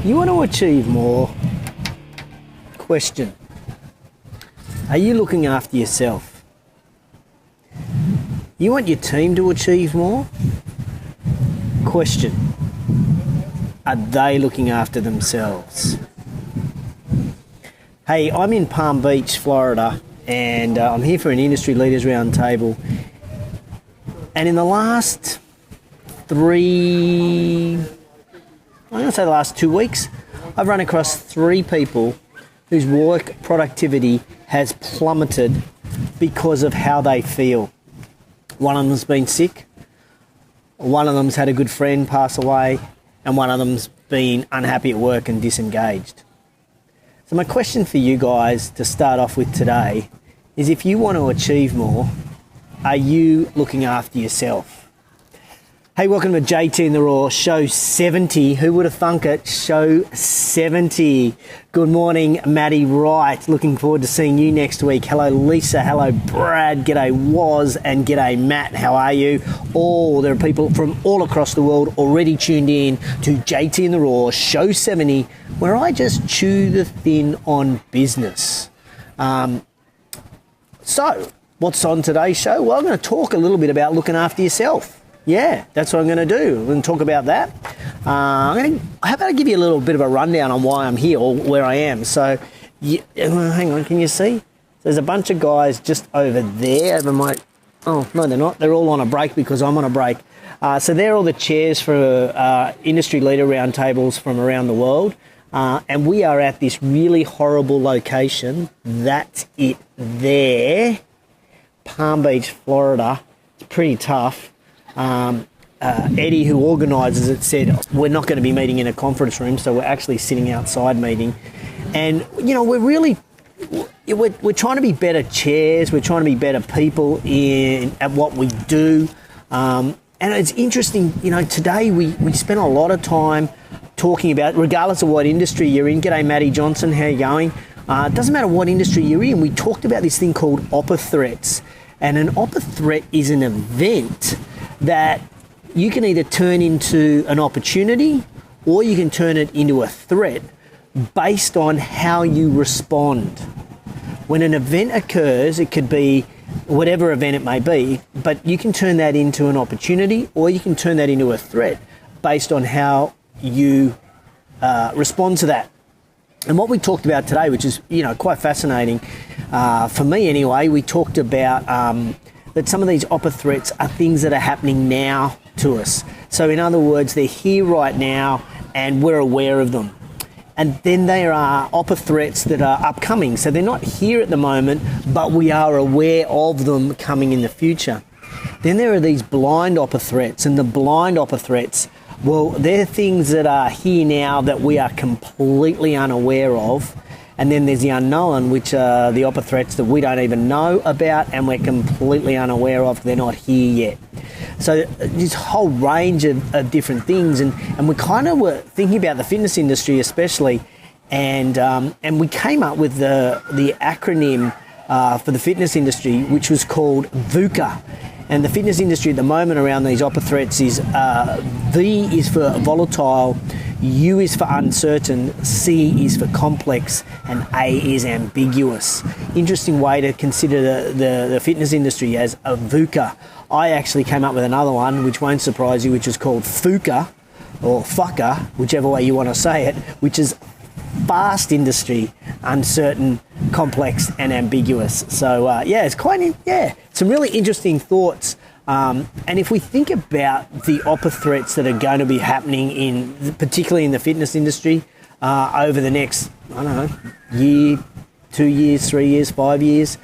You want to achieve more? Question. Are you looking after yourself? You want your team to achieve more? Question. Are they looking after themselves? Hey, I'm in Palm Beach, Florida, and I'm here for an Industry Leaders Roundtable. And in the last the last 2 weeks, I've run across 3 people whose work productivity has plummeted because of how they feel. One of them's been sick, one of them's had a good friend pass away, and one of them's been unhappy at work and disengaged. So my question for you guys to start off with today is, if you want to achieve more, are you looking after yourself? Hey, welcome to JTInTheRaw, show 70. Who would have thunk it? Show 70. Good morning, Maddie Wright. Looking forward to seeing you next week. Hello, Lisa. Hello, Brad. G'day, Woz. And g'day, Matt. How are you? There are people from all across the world already tuned in to JTInTheRaw, show 70, where I just chew the thin on business. So, what's on today's show? Well, I'm going to talk a little bit about looking after yourself. Yeah, that's what I'm going to do. We're going to talk about that. How about I give you a little bit of a rundown on why I'm here or where I am. So, hang on, can you see? There's a bunch of guys just over there. Oh, no, they're not. They're all on a break because I'm on a break. So they're all the chairs for industry leader roundtables from around the world. And we are at this really horrible location. That's it there. Palm Beach, Florida. It's pretty tough. Eddie, who organises it, said we're not going to be meeting in a conference room, so we're actually sitting outside meeting. And we're trying to be better chairs. We're trying to be better people at what we do. And it's interesting. Today we spent a lot of time talking about, regardless of what industry you're in. G'day, Matty Johnson. How you going? It doesn't matter what industry you're in. We talked about this thing called Opporthreats, and an Opporthreat is an event that you can either turn into an opportunity or you can turn it into a threat based on how you respond. When an event occurs, it could be whatever event it may be, but you can turn that into an opportunity or you can turn that into a threat based on how you respond to that. And what we talked about today, which is quite fascinating for me anyway, we talked about that some of these Opporthreats are things that are happening now to us. So in other words, they're here right now and we're aware of them. And then there are Opporthreats that are upcoming. So they're not here at the moment, but we are aware of them coming in the future. Then there are these blind Opporthreats, and the blind Opporthreats, well, they're things that are here now that we are completely unaware of. And then there's the unknown, which are the Opporthreats that we don't even know about and we're completely unaware of. They're not here yet. So this whole range of different things. And we kind of were thinking about the fitness industry especially. And we came up with the acronym for the fitness industry, which was called VUCA. And the fitness industry at the moment around these Opporthreats is V is for volatile, U is for uncertain, C is for complex, and A is ambiguous. Interesting way to consider the fitness industry as a VUCA. I actually came up with another one, which won't surprise you, which is called FUCA, or FUCA, whichever way you want to say it, which is fast industry, uncertain, complex, and ambiguous. So it's some really interesting thoughts. And if we think about the Opporthreats that are going to be happening particularly in the fitness industry over the next, year, 2 years, 3 years, 5 years,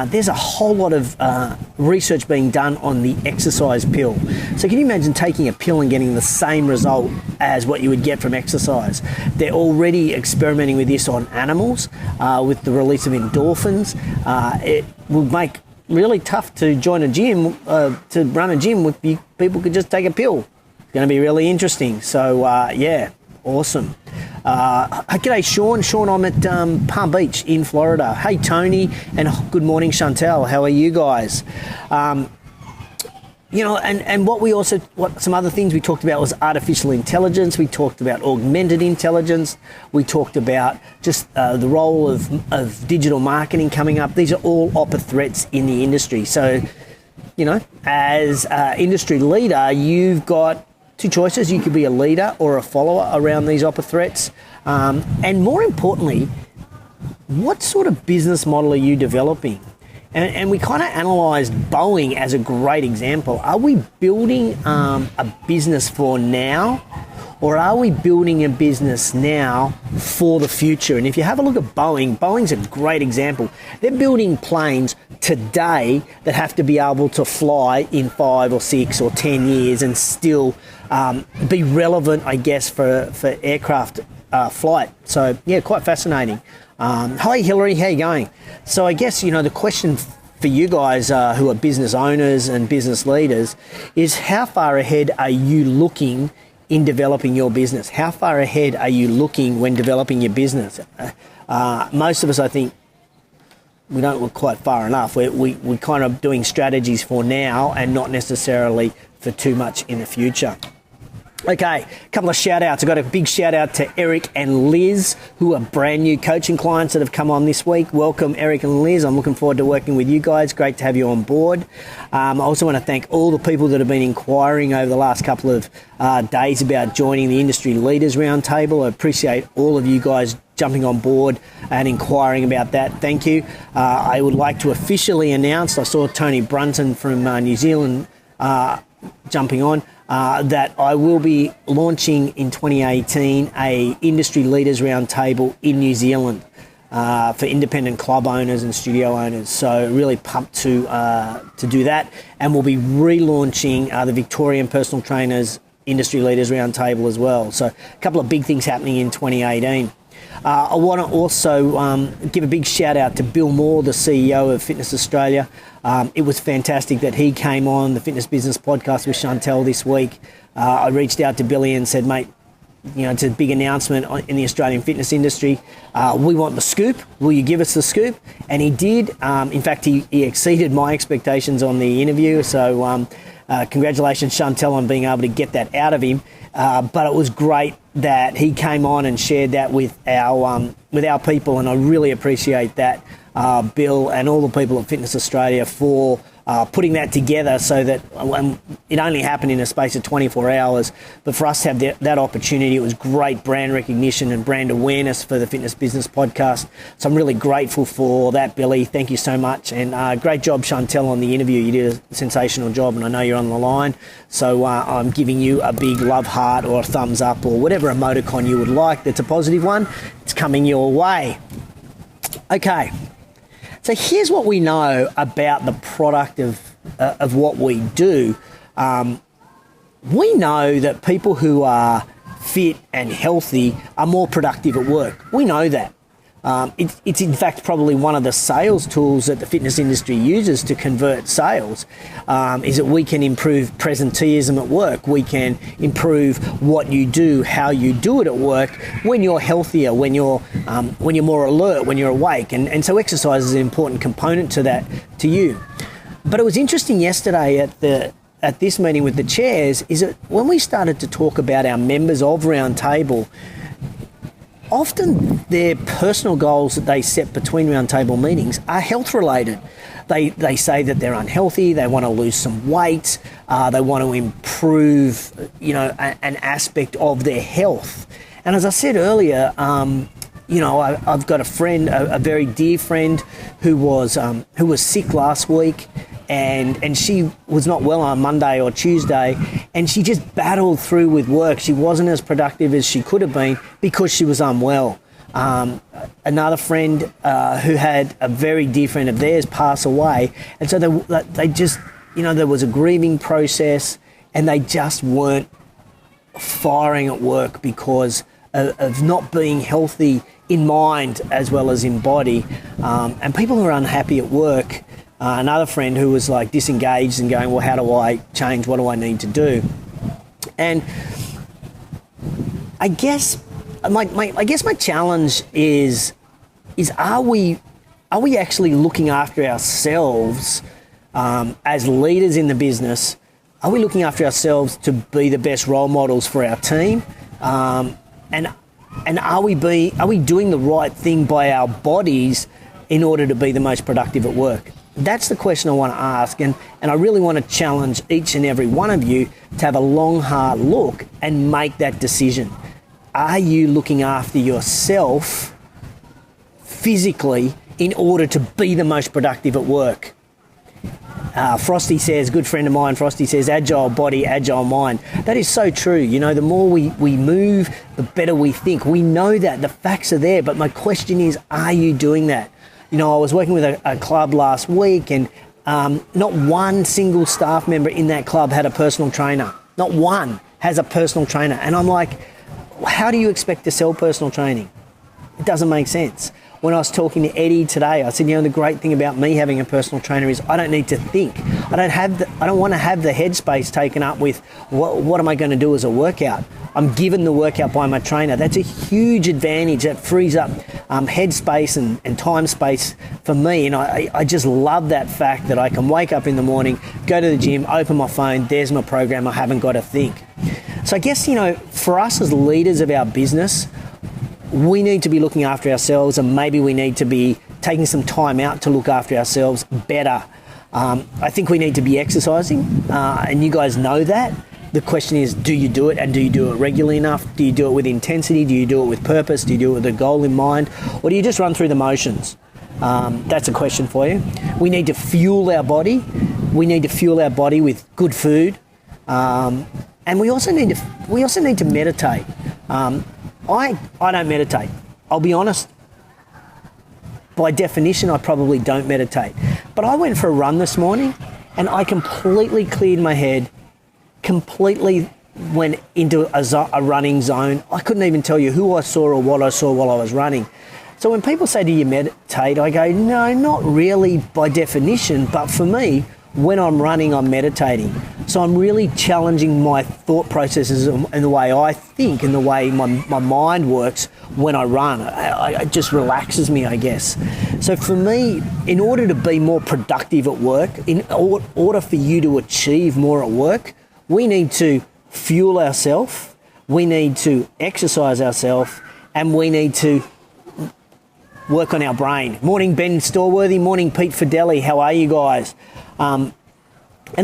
there's a whole lot of research being done on the exercise pill. So can you imagine taking a pill and getting the same result as what you would get from exercise? They're already experimenting with this on animals with the release of endorphins. It will make really tough to join a gym, to run a gym with people could just take a pill. It's going to be really interesting. So awesome. G'day, Sean. Sean, I'm at Palm Beach in Florida. Hey, Tony, and good morning, Chantel. How are you guys? And what some other things we talked about was artificial intelligence. We talked about augmented intelligence. We talked about just the role of digital marketing coming up. These are all Opporthreats in the industry. So, as an industry leader, you've got two choices. You could be a leader or a follower around these Opporthreats. And more importantly, what sort of business model are you developing? And we kind of analysed Boeing as a great example. Are we building a business for now, or are we building a business now for the future? And if you have a look at Boeing's a great example. They're building planes today that have to be able to fly in 5 or 6 or 10 years and still be relevant, I guess, for aircraft flight. So, yeah, quite fascinating. Hi, Hillary, how you going? So I guess, the question for you guys who are business owners and business leaders is, how far ahead are you looking in developing your business? How far ahead are you looking when developing your business? Most of us, I think, we don't look quite far enough. We're kind of doing strategies for now and not necessarily for too much in the future. Okay, a couple of shout outs. I've got a big shout out to Eric and Liz, who are brand new coaching clients that have come on this week. Welcome, Eric and Liz. I'm looking forward to working with you guys. Great to have you on board. I also want to thank all the people that have been inquiring over the last couple of days about joining the Industry Leaders Roundtable. I appreciate all of you guys jumping on board and inquiring about that. Thank you. I would like to officially announce, I saw Tony Brunton from New Zealand jumping on, that I will be launching in 2018 a Industry Leaders Roundtable in New Zealand for independent club owners and studio owners. So really pumped to do that. And we'll be relaunching the Victorian Personal Trainers Industry Leaders Roundtable as well. So a couple of big things happening in 2018. I want to also give a big shout out to Bill Moore, the CEO of Fitness Australia. It was fantastic that he came on the Fitness Business Podcast with Chantel this week. I reached out to Billy and said, mate, it's a big announcement in the Australian fitness industry. We want the scoop. Will you give us the scoop? And he did. In fact, he exceeded my expectations on the interview. So congratulations, Chantel, on being able to get that out of him. But it was great that he came on and shared that with our people, and I really appreciate that, Bill and all the people at Fitness Australia for putting that together, so that it only happened in a space of 24 hours. But for us to have that opportunity, it was great brand recognition and brand awareness for the Fitness Business Podcast. So I'm really grateful for that, Billy. Thank you so much. And great job, Chantel, on the interview. You did a sensational job, and I know you're on the line. So I'm giving you a big love heart or a thumbs up or whatever emoticon you would like that's a positive one. It's coming your way. Okay. So here's what we know about the product of what we do. We know that people who are fit and healthy are more productive at work. We know that. It's in fact probably one of the sales tools that the fitness industry uses to convert sales, is that we can improve presenteeism at work. We can improve what you do, how you do it at work when you're healthier, when you're more alert, when you're awake. And so exercise is an important component to that, to you. But it was interesting yesterday at this meeting with the chairs, is that when we started to talk about our members of Roundtable, often their personal goals that they set between roundtable meetings are health related. They say that they're unhealthy, they want to lose some weight, they want to improve, an aspect of their health. And as I said earlier, I've got a friend, a very dear friend, who was sick last week. And she was not well on Monday or Tuesday, and she just battled through with work. She wasn't as productive as she could have been because she was unwell. Another friend who had a very dear friend of theirs pass away, and so they just, there was a grieving process, and they just weren't firing at work because of not being healthy in mind as well as in body. And people who are unhappy at work, another friend who was like disengaged and going, well, how do I change? What do I need to do? And I guess my challenge is are we actually looking after ourselves as leaders in the business Are we looking after ourselves to be the best role models for our team? And are we doing the right thing by our bodies in order to be the most productive at work? That's the question I want to ask, and I really want to challenge each and every one of you to have a long, hard look and make that decision. Are you looking after yourself physically in order to be the most productive at work? Frosty says, good friend of mine, Frosty says, agile body, agile mind. That is so true. You know, the more we move, the better we think. We know that. The facts are there. But my question is, are you doing that? You know, I was working with a club last week, and not one single staff member in that club had a personal trainer. Not one has a personal trainer. And I'm like, how do you expect to sell personal training? It doesn't make sense. When I was talking to Eddie today, I said, you know, the great thing about me having a personal trainer is I don't need to think. I don't want to have the headspace taken up with what am I going to do as a workout. I'm given the workout by my trainer. That's a huge advantage. That frees up headspace and time space for me. And I just love that fact that I can wake up in the morning, go to the gym, open my phone, there's my program. I haven't got to think. So I guess, you know, for us as leaders of our business, we need to be looking after ourselves, and maybe we need to be taking some time out to look after ourselves better. I think we need to be exercising, and you guys know that. The question is, do you do it, and do you do it regularly enough? Do you do it with intensity? Do you do it with purpose? Do you do it with a goal in mind? Or do you just run through the motions? That's a question for you. We need to fuel our body. We need to fuel our body with good food. And we also need to meditate. I don't meditate. I'll be honest. By definition, I probably don't meditate. But I went for a run this morning and I completely cleared my head, completely went into a running zone. I couldn't even tell you who I saw or what I saw while I was running. So when people say, do you meditate? I go, no, not really by definition, but for me, when I'm running, I'm meditating. So I'm really challenging my thought processes and the way I think and the way my mind works when I run. It just relaxes me, I guess. So for me, in order to be more productive at work, in order for you to achieve more at work, we need to fuel ourselves, we need to exercise ourselves, and we need to work on our brain. Morning, Ben Storeworthy. Morning, Pete Fideli. How are you guys? And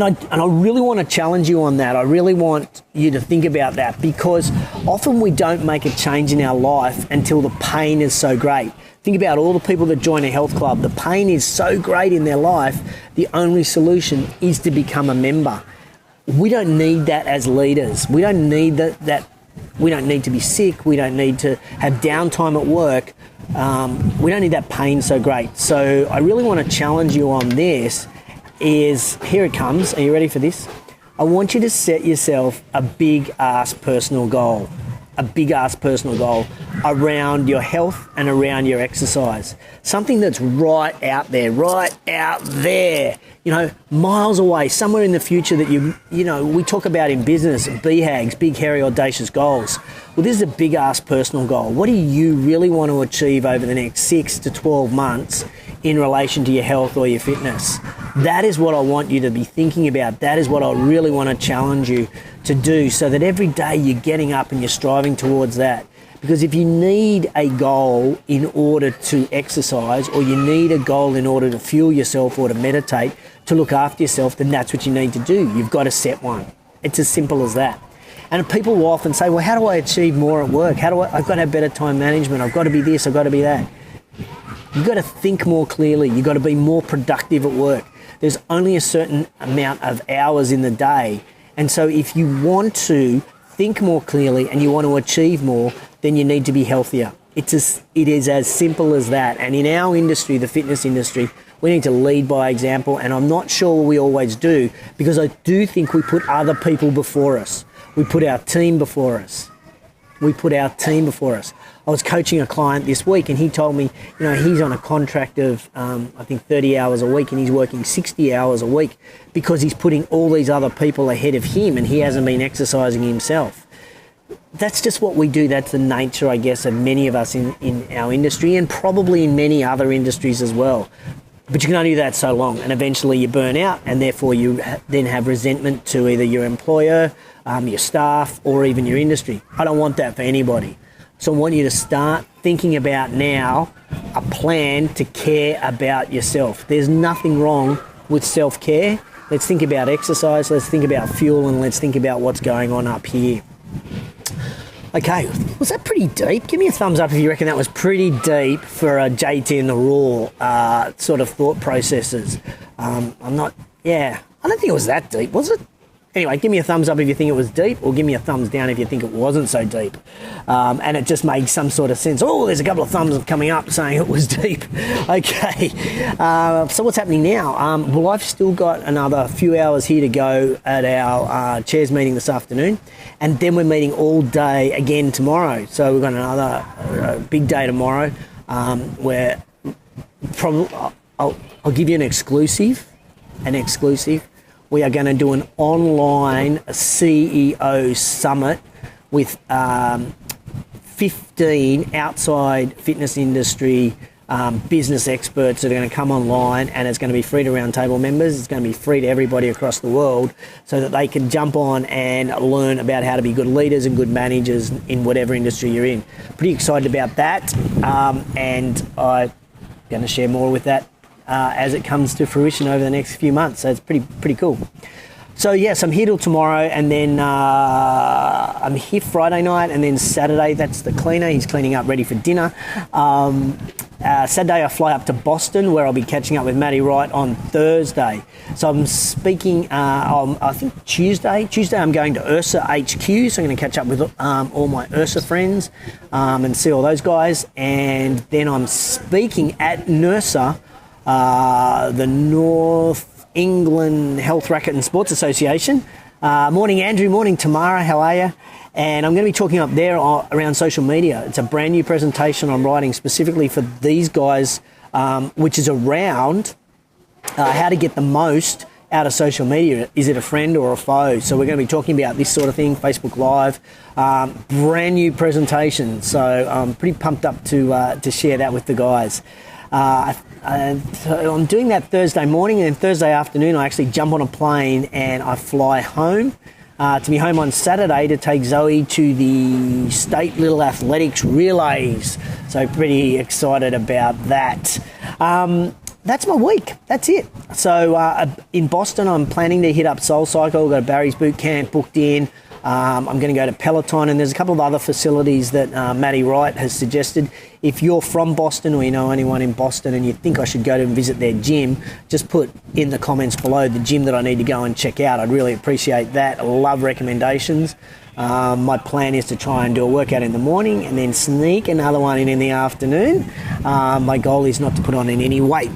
I really want to challenge you on that. I really want you to think about that, because often we don't make a change in our life until the pain is so great. Think about all the people that join a health club. The pain is so great in their life, the only solution is to become a member. We don't need that as leaders. We don't need that. We don't need to be sick. We don't need to have downtime at work. We don't need that pain so great. So I really want to challenge you on this. Here it comes. Are you ready for this? I want you to set yourself a big ass personal goal. A big ass personal goal around your health and around your exercise. Something that's right out there, you know, miles away, somewhere in the future that you know, we talk about in business, BHAGs, big, hairy, audacious goals. Well, this is a big ass personal goal. What do you really want to achieve over the next 6 to 12 months in relation to your health or your fitness? That is what I want you to be thinking about. That is what I really want to challenge you to do, so that every day you're getting up and you're striving towards that. Because if you need a goal in order to exercise, or you need a goal in order to fuel yourself or to meditate, to look after yourself, then that's what you need to do. You've got to set one. It's as simple as that. And people will often say, well, how do I achieve more at work? I've got to have better time management. I've got to be this, I've got to be that. You've got to think more clearly. You've got to be more productive at work. There's only a certain amount of hours in the day. And so if you want to think more clearly and you want to achieve more, then you need to be healthier. It is as simple as that. And in our industry, the fitness industry, we need to lead by example. And I'm not sure we always do, because I do think we put other people before us. We put our team before us. I was coaching a client this week and he told me, you know, he's on a contract of, I think 30 hours a week, and he's working 60 hours a week because he's putting all these other people ahead of him and he hasn't been exercising himself. That's just what we do. That's the nature, I guess, of many of us in our industry, and probably in many other industries as well. But you can only do that so long, and eventually you burn out, and therefore you then have resentment to either your employer, your staff, or even your industry. I don't want that for anybody. So I want you to start thinking about now a plan to care about yourself. There's nothing wrong with self-care. Let's think about exercise, let's think about fuel, and let's think about what's going on up here. Okay, was that pretty deep? Give me a thumbs up if you reckon that was pretty deep for a JT in the Raw sort of thought processes. I don't think it was that deep, was it? Anyway, give me a thumbs up if you think it was deep, or give me a thumbs down if you think it wasn't so deep. And it just made some sort of sense. Oh, there's a couple of thumbs coming up saying it was deep. Okay, so what's happening now? Well, I've still got another few hours here to go at our chairs meeting this afternoon, and then we're meeting all day again tomorrow. So we've got another big day tomorrow where probably I'll give you an exclusive. We are going to do an online CEO summit with 15 outside fitness industry business experts that are going to come online, and it's going to be free to Roundtable members. It's going to be free to everybody across the world so that they can jump on and learn about how to be good leaders and good managers in whatever industry you're in. Pretty excited about that, and I'm going to share more with that as it comes to fruition over the next few months. So it's pretty cool. So yes, I'm here till tomorrow, and then I'm here Friday night, and then Saturday, that's the cleaner. He's cleaning up, ready for dinner. Saturday I fly up to Boston, where I'll be catching up with Matty Wright on Thursday. So I'm speaking, I think Tuesday I'm going to Ursa HQ, so I'm going to catch up with all my Ursa friends and see all those guys. And then I'm speaking at NERSA, the North England Health, Racket and Sports Association. Morning Andrew, morning Tamara, how are you? And I'm going to be talking up there around social media. It's a brand new presentation I'm writing specifically for these guys, which is around how to get the most out of social media. Is it a friend or a foe? So we're going to be talking about this sort of thing, Facebook Live, brand new presentation. So I'm pretty pumped up to share that with the guys. So I'm doing that Thursday morning, and Thursday afternoon I actually jump on a plane and I fly home to be home on Saturday to take Zoe to the State Little Athletics Relays. So pretty excited about that. That's my week. That's it. So in Boston, I'm planning to hit up Soul Cycle. I've got a Barry's Boot Camp booked in. I'm going to go to Peloton, and there's a couple of other facilities that Matty Wright has suggested. If you're from Boston, or you know anyone in Boston and you think I should go to visit their gym, just put in the comments below the gym that I need to go and check out. I'd really appreciate that. I love recommendations. My plan is to try and do a workout in the morning and then sneak another one in the afternoon. My goal is not to put on any weight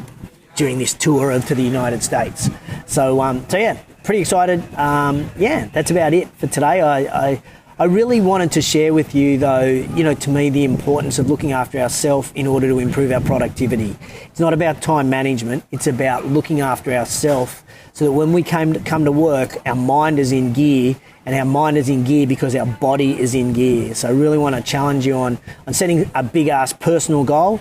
during this tour to the United States. So yeah. Pretty excited. That's about it for today. I really wanted to share with you, though, to me, the importance of looking after ourselves in order to improve our productivity. It's not about time management. It's about looking after ourselves so that when we come to work, our mind is in gear, and our mind is in gear because our body is in gear. So I really want to challenge you on setting a big-ass personal goal.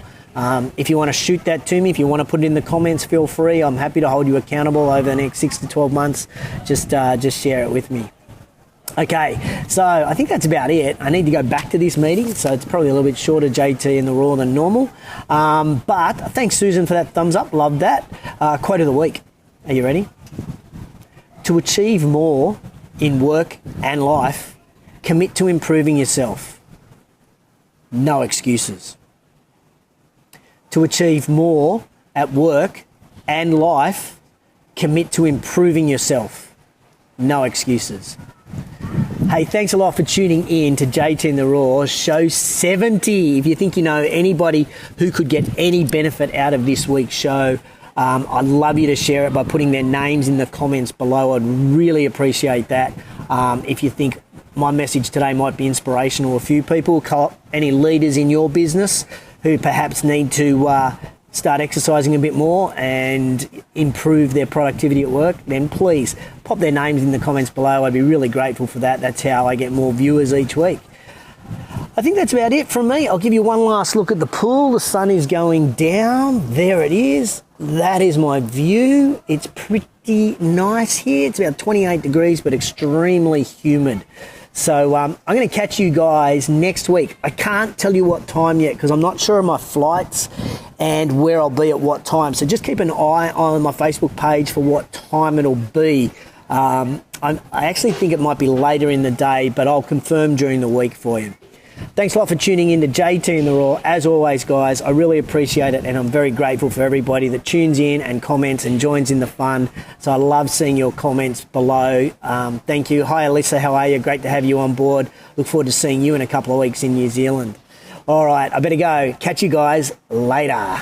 If you want to shoot that to me, if you want to put it in the comments, feel free. I'm happy to hold you accountable over the next 6 to 12 months. Just share it with me. Okay, so I think that's about it. I need to go back to this meeting, so it's probably a little bit shorter JT in the Raw than normal. But thanks, Susan, for that thumbs up. Love that. Quote of the week. Are you ready? To achieve more in work and life, commit to improving yourself. No excuses. To achieve more at work and life, commit to improving yourself. No excuses. Hey, thanks a lot for tuning in to JT in the Raw, show 70. If you think you know anybody who could get any benefit out of this week's show, I'd love you to share it by putting their names in the comments below. I'd really appreciate that. If you think my message today might be inspirational to a few people, any leaders in your business who perhaps need to start exercising a bit more and improve their productivity at work, then please pop their names in the comments below. I'd be really grateful for that. That's how I get more viewers each week. I think that's about it from me. I'll give you one last look at the pool. The sun is going down. There it is. that is my view. It's pretty nice here. It's about 28 degrees, but extremely humid. So I'm going to catch you guys next week. I can't tell you what time yet because I'm not sure of my flights and where I'll be at what time. So just keep an eye on my Facebook page for what time it'll be. I actually think it might be later in the day, but I'll confirm during the week for you. Thanks a lot for tuning in to JT in the Raw. As always, guys, I really appreciate it, and I'm very grateful for everybody that tunes in and comments and joins in the fun. So I love seeing your comments below. Thank you. Hi, Alyssa. How are you? Great to have you on board. Look forward to seeing you in a couple of weeks in New Zealand. All right, I better go. Catch you guys later.